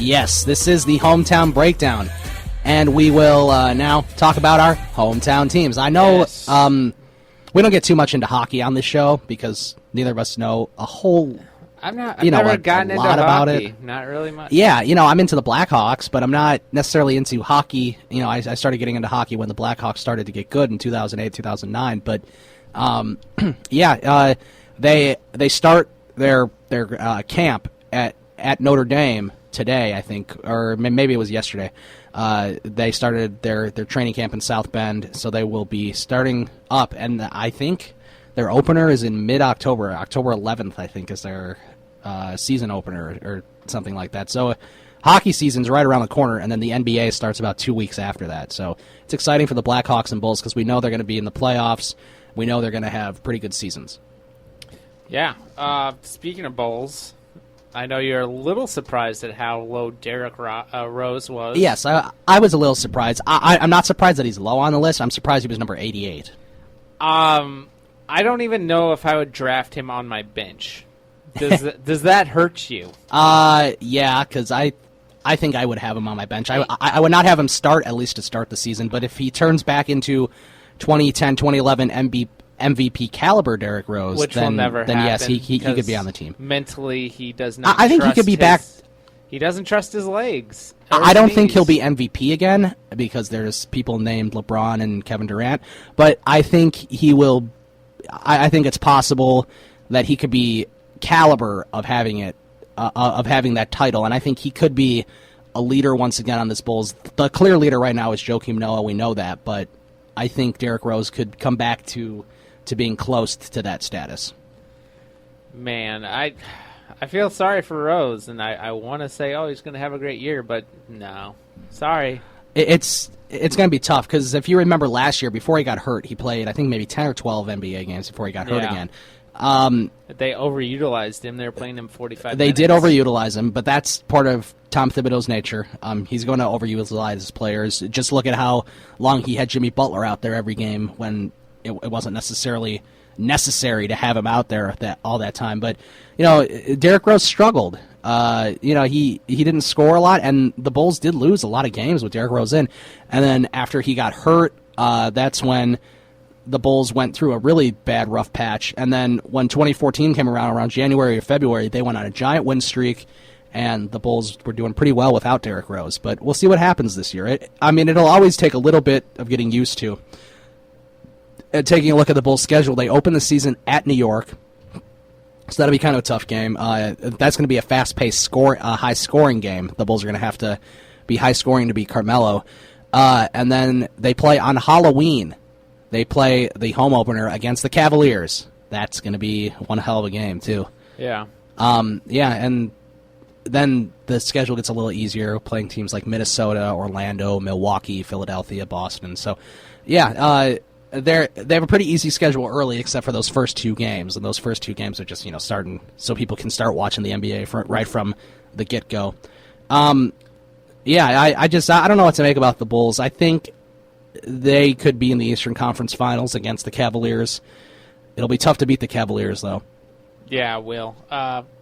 Yes, this is the Hometown Breakdown, and we will now talk about our hometown teams. I know we don't get too much into hockey on this show because neither of us know a whole I've never gotten into hockey. About it. Not really much. Yeah, I'm into the Blackhawks, but I'm not necessarily into hockey. I started getting into hockey when the Blackhawks started to get good in 2008, 2009. But they start their camp at Notre Dame today, I think, or maybe it was yesterday. They started their training camp in South Bend, so they will be starting up, and I think their opener is in mid-October. October 11th, I think, is their season opener or something like that. So hockey season's right around the corner, and then the NBA starts about 2 weeks after that. So it's exciting for the Blackhawks and Bulls because we know they're going to be in the playoffs. We know they're going to have pretty good seasons. Yeah. Speaking of Bulls, I know you're a little surprised at how low Derrick Rose was. Yes, I was a little surprised. I'm not surprised that he's low on the list. I'm surprised he was number 88. I don't even know if I would draft him on my bench. Does that hurt you? Yeah, because I think I would have him on my bench. I would not have him start, at least to start the season, but if he turns back into 2010, 2011 MVP caliber Derrick Rose, which will never happen, yes, he could be on the team. Mentally, he does not. I think he could be back. He doesn't trust his legs. I don't think he'll be MVP again because there's people named LeBron and Kevin Durant, but I think he will. I think it's possible that he could be caliber of having it, of having that title, and I think he could be a leader once again on this Bulls. The clear leader right now is Joakim Noah. We know that, but I think Derrick Rose could come back to being close to that status. Man, I feel sorry for Rose, and I want to say, oh, he's going to have a great year, but no. Sorry. It's going to be tough because if you remember last year, before he got hurt, he played, I think, maybe 10 or 12 NBA games before he got hurt again. They overutilized him. They were playing him 45 minutes. They did overutilize him, but that's part of Tom Thibodeau's nature. He's going to overutilize his players. Just look at how long he had Jimmy Butler out there every game when it wasn't necessarily necessary to have him out there all that time. But, Derrick Rose struggled. He didn't score a lot, and the Bulls did lose a lot of games with Derrick Rose in. And then after he got hurt, that's when the Bulls went through a really bad rough patch. And then when 2014 came around January or February, they went on a giant win streak, and the Bulls were doing pretty well without Derrick Rose. But we'll see what happens this year. It'll always take a little bit of getting used to. Taking a look at the Bulls' schedule, they open the season at New York, so that'll be kind of a tough game. That's going to be a fast-paced, high-scoring game. The Bulls are going to have to be high-scoring to beat Carmelo. And then they play on Halloween. They play the home opener against the Cavaliers. That's going to be one hell of a game, too. Yeah. And then the schedule gets a little easier, playing teams like Minnesota, Orlando, Milwaukee, Philadelphia, Boston. So, yeah, they have a pretty easy schedule early, except for those first two games, and those first two games are just starting so people can start watching the NBA right from the get-go. I don't know what to make about the Bulls. I think they could be in the Eastern Conference Finals against the Cavaliers. It'll be tough to beat the Cavaliers, though. Yeah, it will,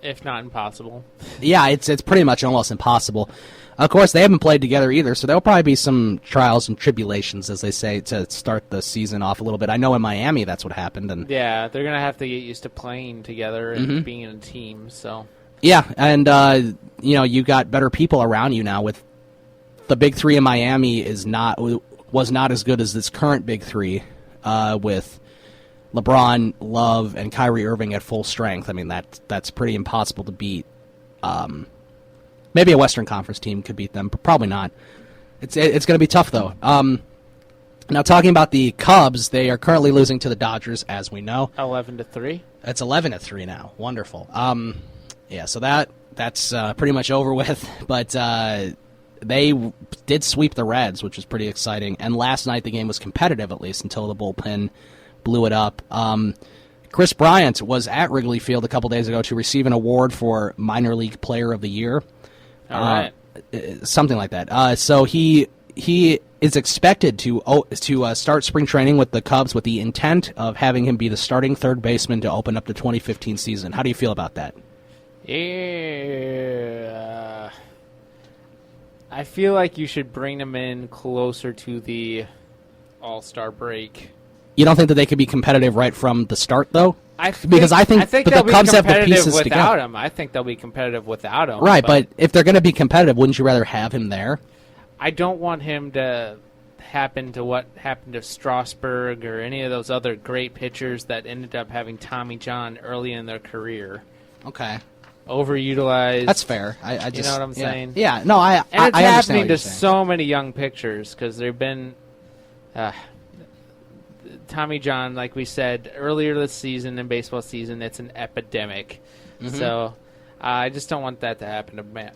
if not impossible. Yeah, it's pretty much almost impossible. Of course, they haven't played together either, so there'll probably be some trials and tribulations, as they say, to start the season off a little bit. I know in Miami that's what happened. And yeah, they're going to have to get used to playing together and being in a team. So yeah, and you got better people around you now. With the big three in Miami was not as good as this current big three with LeBron, Love, and Kyrie Irving at full strength. That's pretty impossible to beat. Maybe a Western Conference team could beat them, but probably not. It's going to be tough, though. Now, talking about the Cubs, they are currently losing to the Dodgers, as we know. 11-3. It's 11-3 now. Wonderful. So that's pretty much over with. But they did sweep the Reds, which was pretty exciting. And last night the game was competitive, at least, until the bullpen blew it up. Chris Bryant was at Wrigley Field a couple days ago to receive an award for Minor League Player of the Year. All right. Something like that. So he is expected to start spring training with the Cubs with the intent of having him be the starting third baseman to open up the 2015 season. How do you feel about that? Yeah. I feel like you should bring him in closer to the All-Star break. You don't think that they could be competitive right from the start, though? I think the Cubs have the pieces without him. I think they'll be competitive without him. Right, but if they're going to be competitive, wouldn't you rather have him there? I don't want him to happen to what happened to Strasburg or any of those other great pitchers that ended up having Tommy John early in their career. Okay. Overutilized. That's fair. I just, you know what I'm saying? Yeah. No, I and it's I happening to so many young pitchers because they've been Tommy John, like we said earlier this season in baseball season, it's an epidemic. Mm-hmm. So I just don't want that to happen to Matt.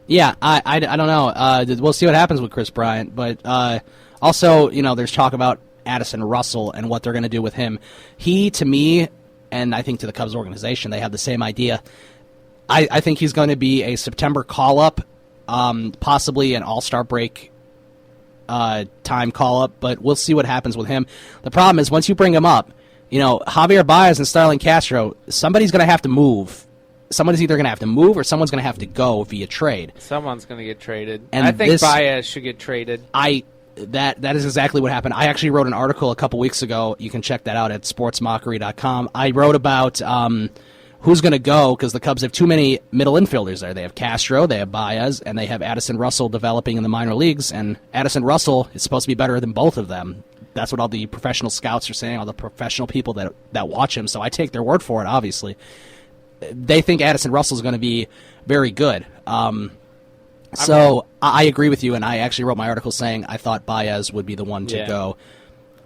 Yeah, I don't know. We'll see what happens with Chris Bryant, but also, there's talk about Addison Russell and what they're going to do with him. He, to me, and I think to the Cubs organization, they have the same idea. I think he's going to be a September call-up, possibly an All-Star break time call-up, but we'll see what happens with him. The problem is, once you bring him up, Javier Baez and Starlin Castro, somebody's going to have to move. Someone's either going to have to move or someone's going to have to go via trade. Someone's going to get traded. And I think Baez should get traded. That is exactly what happened. I actually wrote an article a couple weeks ago. You can check that out at sportsmockery.com. I wrote about who's going to go because the Cubs have too many middle infielders there. They have Castro, they have Baez, and they have Addison Russell developing in the minor leagues. And Addison Russell is supposed to be better than both of them. That's what all the professional scouts are saying, all the professional people that watch him. So I take their word for it, obviously. They think Addison Russell is going to be very good. So I agree with you, and I actually wrote my article saying I thought Baez would be the one to go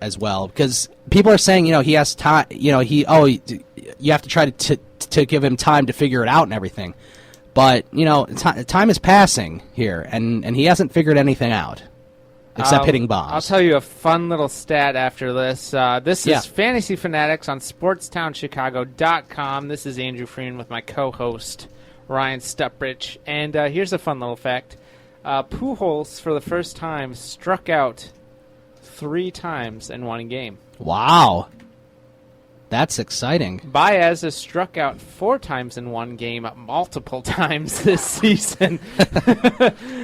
as well. Because people are saying, he has time, you have to try to give him time to figure it out and everything. But, time is passing here, and he hasn't figured anything out. Except hitting bombs. I'll tell you a fun little stat after this. This is Fantasy Fanatics on SportstownChicago.com. This is Andrew Freeman with my co-host, Ryan Stuprich. And here's a fun little fact. Pujols, for the first time, struck out 3 times in one game. Wow. That's exciting. Baez has struck out 4 times in one game multiple times this season.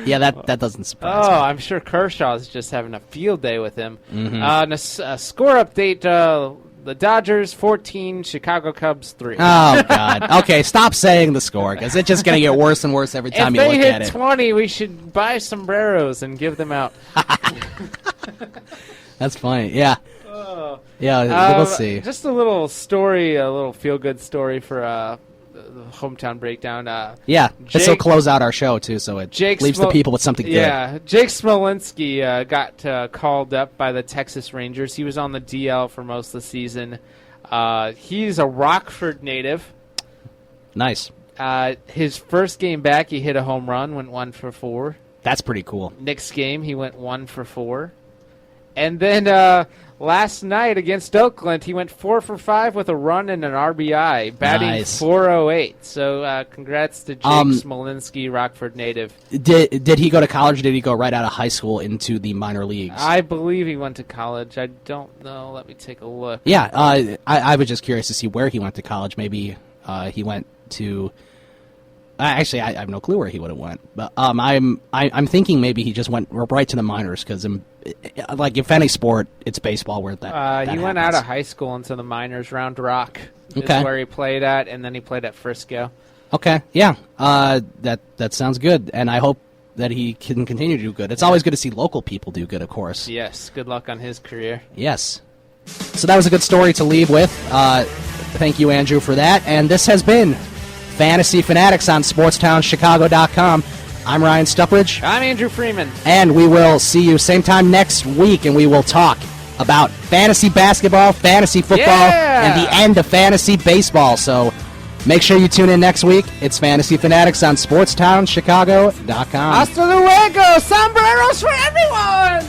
Yeah, that doesn't surprise me. I'm sure Kershaw's just having a field day with him. Mm-hmm. And a score update, the Dodgers 14, Chicago Cubs 3. Oh, God. Okay, stop saying the score, because it's just going to get worse and worse every time you look at it. If they hit 20, we should buy sombreros and give them out. That's funny, yeah. Yeah, we'll see. Just a little story, a little feel-good story for the hometown breakdown. This will close out our show, too, so it leaves the people with something good. Yeah, Jake Smolinski got called up by the Texas Rangers. He was on the DL for most of the season. He's a Rockford native. Nice. His first game back, he hit a home run, went 1 for 4. That's pretty cool. Next game, he went 1 for 4. And then last night against Oakland, he went 4 for 5 with a run and an RBI, batting .408. So congrats to Jake Smolinski, Rockford native. Did he go to college or did he go right out of high school into the minor leagues? I believe he went to college. I don't know. Let me take a look. Yeah, I was just curious to see where he went to college. Maybe he went to... Actually, I have no clue where he would have went. But I'm thinking maybe he just went right to the minors because, like, if any sport, it's baseball where that he went out of high school into the minors. Round Rock is where he played at, and then he played at Frisco. Okay, yeah, that sounds good, and I hope that he can continue to do good. It's always good to see local people do good, of course. Yes, good luck on his career. Yes. So that was a good story to leave with. Thank you, Andrew, for that. And this has been Fantasy Fanatics on SportstownChicago.com. I'm Ryan Stuprich. I'm Andrew Freeman. And we will see you same time next week, and we will talk about fantasy basketball, fantasy football, and the end of fantasy baseball. So make sure you tune in next week. It's Fantasy Fanatics on SportstownChicago.com. Hasta luego! Sombreros for everyone!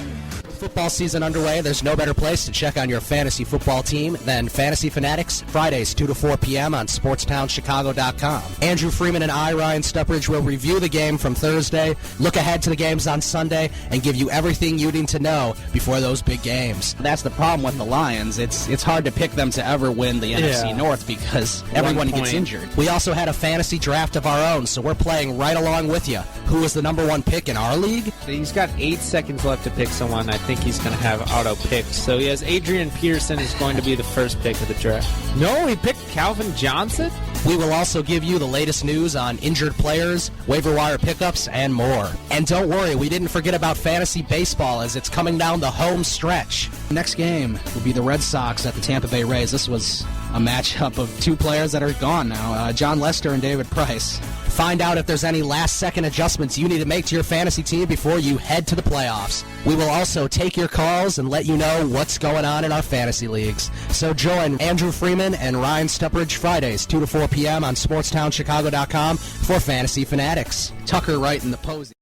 Football season underway. There's no better place to check on your fantasy football team than Fantasy Fanatics, Fridays 2 to 4 p.m. on SportsTownChicago.com. Andrew Freeman and I, Ryan Stuprich, will review the game from Thursday, look ahead to the games on Sunday, and give you everything you need to know before those big games. That's the problem with the Lions. It's hard to pick them to ever win the NFC North because everyone gets injured. We also had a fantasy draft of our own, so we're playing right along with you. Who was the number one pick in our league? He's got 8 seconds left to pick someone. I think he's going to have auto picks. So he has Adrian Peterson is going to be the first pick of the draft. No, he picked Calvin Johnson? We will also give you the latest news on injured players, waiver wire pickups, and more. And don't worry, we didn't forget about fantasy baseball as it's coming down the home stretch. Next game will be the Red Sox at the Tampa Bay Rays. This was a matchup of 2 players that are gone now, John Lester and David Price. Find out if there's any last-second adjustments you need to make to your fantasy team before you head to the playoffs. We will also take your calls and let you know what's going on in our fantasy leagues. So join Andrew Freeman and Ryan Stuprich Fridays, 2 to 4 p.m. on SportsTownChicago.com for Fantasy Fanatics. Tucker Wright in the posy.